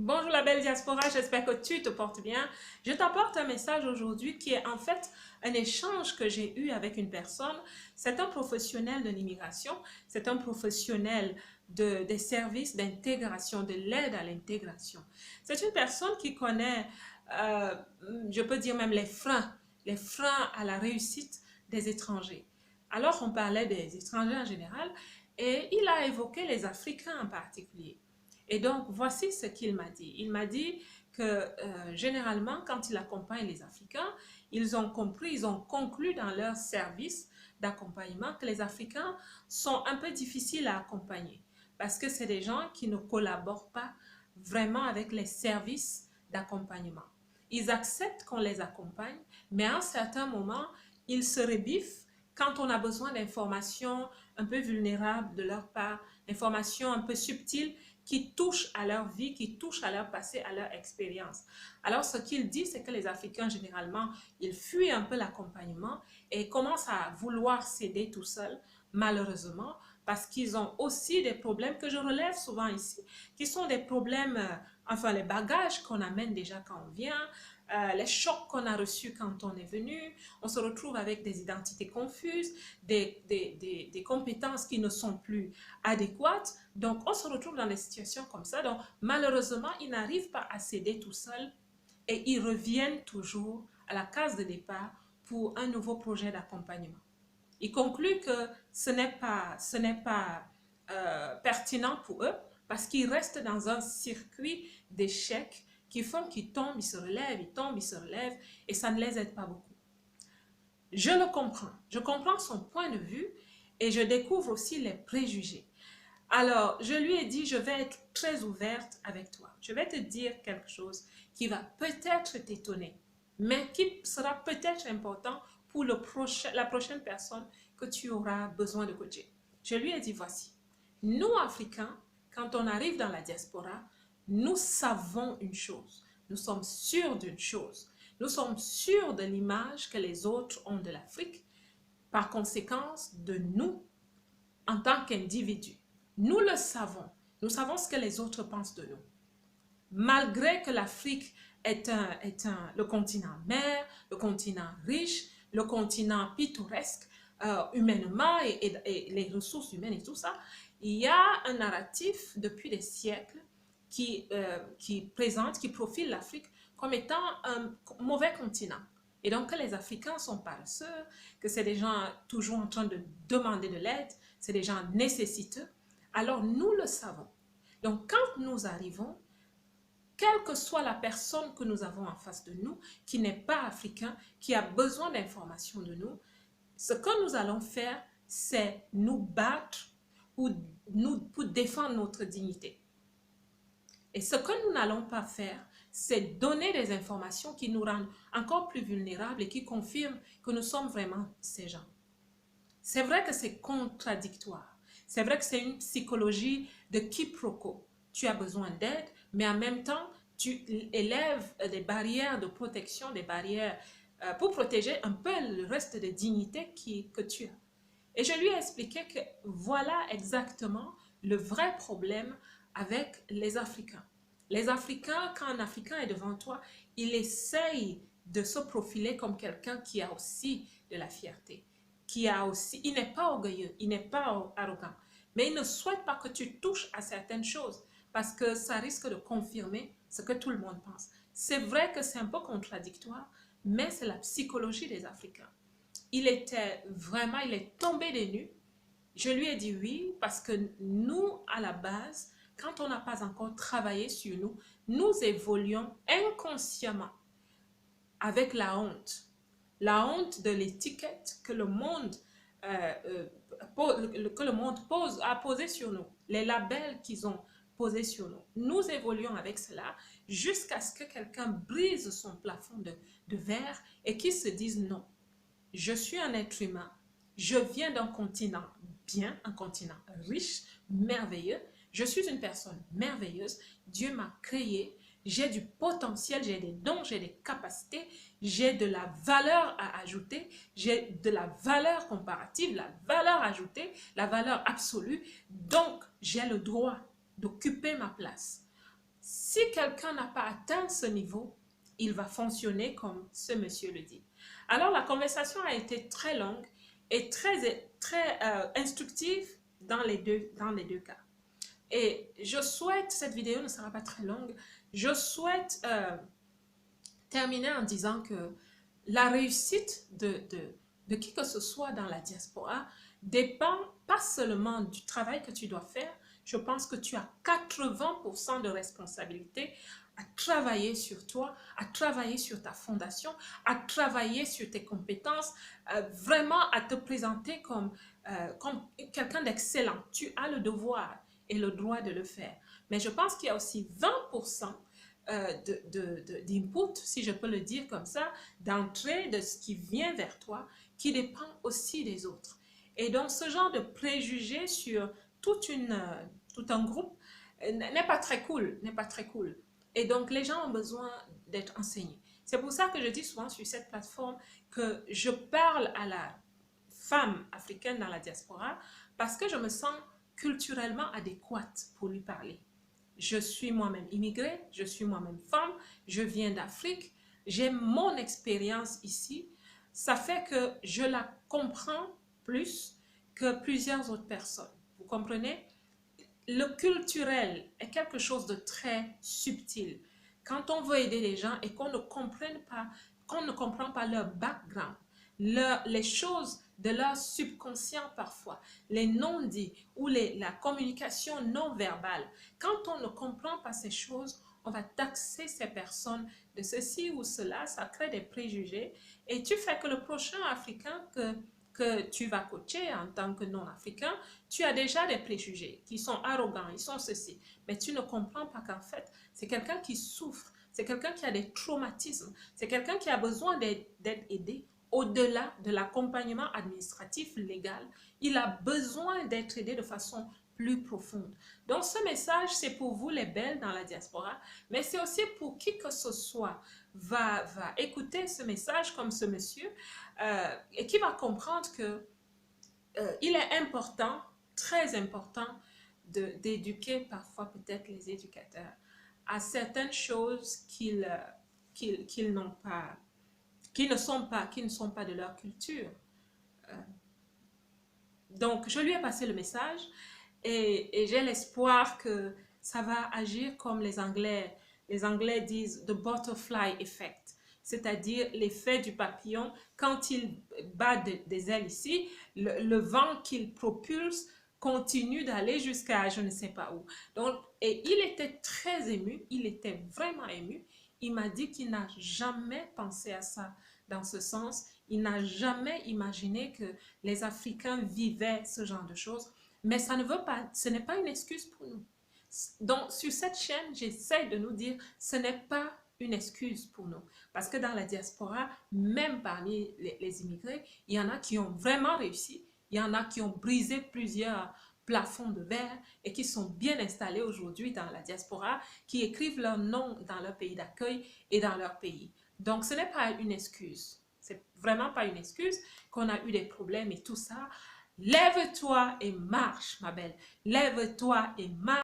Bonjour la belle diaspora, j'espère que tu te portes bien. Je t'apporte un message aujourd'hui qui est en fait un échange que j'ai eu avec une personne. C'est un professionnel de l'immigration, c'est un professionnel des services d'intégration, de l'aide à l'intégration. C'est une personne qui connaît, euh, je peux dire même les freins à la réussite des étrangers. Alors on parlait des étrangers en général et il a évoqué les Africains en particulier. Et donc, voici ce qu'il m'a dit. Il m'a dit que généralement, quand il accompagne les Africains, ils ont compris, ils ont conclu dans leur service d'accompagnement que les Africains sont un peu difficiles à accompagner parce que c'est des gens qui ne collaborent pas vraiment avec les services d'accompagnement. Ils acceptent qu'on les accompagne, mais à un certain moment, ils se rebiffent quand on a besoin d'informations un peu vulnérables de leur part, d'informations un peu subtiles qui touchent à leur vie, qui touchent à leur passé, à leur expérience. Alors, ce qu'il dit, c'est que les Africains, généralement, ils fuient un peu l'accompagnement et commencent à vouloir s'aider tout seuls, malheureusement, parce qu'ils ont aussi des problèmes que je relève souvent ici, qui sont des problèmes, enfin, les bagages qu'on amène déjà quand on vient, les chocs qu'on a reçus quand on est venu, on se retrouve avec des identités confuses, des compétences qui ne sont plus adéquates. Donc, on se retrouve dans des situations comme ça. Donc, malheureusement, ils n'arrivent pas à s'aider tout seuls et ils reviennent toujours à la case de départ pour un nouveau projet d'accompagnement. Il conclut que ce n'est pas pertinent pour eux parce qu'ils restent dans un circuit d'échecs qui font qu'ils tombent, ils se relèvent, ils tombent, ils se relèvent et ça ne les aide pas beaucoup. Je le comprends. Je comprends son point de vue et je découvre aussi les préjugés. Alors, je lui ai dit, je vais être très ouverte avec toi. Je vais te dire quelque chose qui va peut-être t'étonner, mais qui sera peut-être important pour la prochaine personne que tu auras besoin de coacher. Je lui ai dit, voici, nous, Africains, quand on arrive dans la diaspora, nous savons une chose. Nous sommes sûrs d'une chose. Nous sommes sûrs de l'image que les autres ont de l'Afrique, par conséquence de nous en tant qu'individus. Nous le savons. Nous savons ce que les autres pensent de nous. Malgré que l'Afrique est le continent mère, le continent riche, le continent pittoresque, humainement et les ressources humaines et tout ça, il y a un narratif depuis des siècles qui présente, qui profile l'Afrique comme étant un mauvais continent. Et donc que les Africains sont paresseux, que c'est des gens toujours en train de demander de l'aide, c'est des gens nécessiteux. Alors nous le savons. Donc quand nous arrivons, quelle que soit la personne que nous avons en face de nous, qui n'est pas africain, qui a besoin d'informations de nous, ce que nous allons faire, c'est nous battre pour défendre notre dignité. Et ce que nous n'allons pas faire, c'est donner des informations qui nous rendent encore plus vulnérables et qui confirment que nous sommes vraiment ces gens. C'est vrai que c'est contradictoire. C'est vrai que c'est une psychologie de quiproquo. Tu as besoin d'aide, mais en même temps, tu élèves des barrières de protection, des barrières pour protéger un peu le reste de dignité que tu as. Et je lui ai expliqué que voilà exactement le vrai problème avec les Africains. Les Africains, quand un Africain est devant toi, il essaye de se profiler comme quelqu'un qui a aussi de la fierté, il n'est pas orgueilleux, il n'est pas arrogant, mais il ne souhaite pas que tu touches à certaines choses parce que ça risque de confirmer ce que tout le monde pense. C'est vrai que c'est un peu contradictoire, mais c'est la psychologie des Africains. Il est tombé des nues. Je lui ai dit oui, parce que nous, à la base, quand on n'a pas encore travaillé sur nous, nous évoluons inconsciemment avec la honte. La honte de l'étiquette que le monde, a posé sur nous, les labels qu'ils ont posés sur nous. Nous évoluons avec cela jusqu'à ce que quelqu'un brise son plafond de verre et qu'il se dise non. Je suis un être humain, je viens d'un continent bien, un continent riche, merveilleux. Je suis une personne merveilleuse. Dieu m'a créé. J'ai du potentiel, j'ai des dons, j'ai des capacités, j'ai de la valeur à ajouter, j'ai de la valeur comparative, la valeur ajoutée, la valeur absolue. Donc, j'ai le droit d'occuper ma place. Si quelqu'un n'a pas atteint ce niveau, il va fonctionner comme ce monsieur le dit. Alors la conversation a été très longue et très instructive dans les deux cas. Et je souhaite, cette vidéo ne sera pas très longue, je souhaite terminer en disant que la réussite de qui que ce soit dans la diaspora dépend pas seulement du travail que tu dois faire. Je pense que tu as 80% de responsabilité à travailler sur toi, à travailler sur ta fondation, à travailler sur tes compétences, vraiment à te présenter comme quelqu'un d'excellent. Tu as le devoir et le droit de le faire. Mais je pense qu'il y a aussi 20% d'input, si je peux le dire comme ça, d'entrée de ce qui vient vers toi, qui dépend aussi des autres. Et donc, ce genre de préjugés sur tout un groupe n'est pas très cool, n'est pas très cool. Et donc, les gens ont besoin d'être enseignés. C'est pour ça que je dis souvent sur cette plateforme que je parle à la femme africaine dans la diaspora parce que je me sens culturellement adéquate pour lui parler. Je suis moi-même immigrée, je suis moi-même femme, je viens d'Afrique, j'ai mon expérience ici. Ça fait que je la comprends plus que plusieurs autres personnes. Vous comprenez? Le culturel est quelque chose de très subtil. Quand on veut aider les gens et qu'on ne comprend pas leur background, les choses de leur subconscient parfois, les non-dits ou la communication non verbale. Quand on ne comprend pas ces choses, on va taxer ces personnes de ceci ou cela, ça crée des préjugés et tu fais que le prochain Africain que tu vas coacher en tant que non-africain, tu as déjà des préjugés qui sont arrogants, ils sont ceci. Mais tu ne comprends pas qu'en fait, c'est quelqu'un qui souffre, c'est quelqu'un qui a des traumatismes, c'est quelqu'un qui a besoin d'être aidé. Au-delà de l'accompagnement administratif légal, il a besoin d'être aidé de façon plus profonde. Donc, ce message, c'est pour vous les belles dans la diaspora, mais c'est aussi pour qui que ce soit va écouter ce message comme ce monsieur et qui va comprendre que il est important, très important, d'éduquer parfois peut-être les éducateurs à certaines choses qu'ils n'ont pas, qui ne sont pas de leur culture. Donc, je lui ai passé le message et j'ai l'espoir que ça va agir comme les Anglais disent « the butterfly effect », c'est-à-dire l'effet du papillon. Quand il bat des ailes ici, le vent qu'il propulse continue d'aller jusqu'à je ne sais pas où. Donc, et il était très ému, il était vraiment ému. Il m'a dit qu'il n'a jamais pensé à ça dans ce sens. Il n'a jamais imaginé que les Africains vivaient ce genre de choses. Mais ça ne veut pas, ce n'est pas une excuse pour nous. Donc, sur cette chaîne, j'essaie de nous dire, ce n'est pas une excuse pour nous. Parce que dans la diaspora, même parmi les immigrés, il y en a qui ont vraiment réussi. Il y en a qui ont brisé plusieurs plafonds de verre et qui sont bien installés aujourd'hui dans la diaspora, qui écrivent leur nom dans leur pays d'accueil et dans leur pays. Donc, ce n'est pas une excuse. C'est vraiment pas une excuse qu'on a eu des problèmes et tout ça. Lève-toi et marche, ma belle. Lève-toi et marche.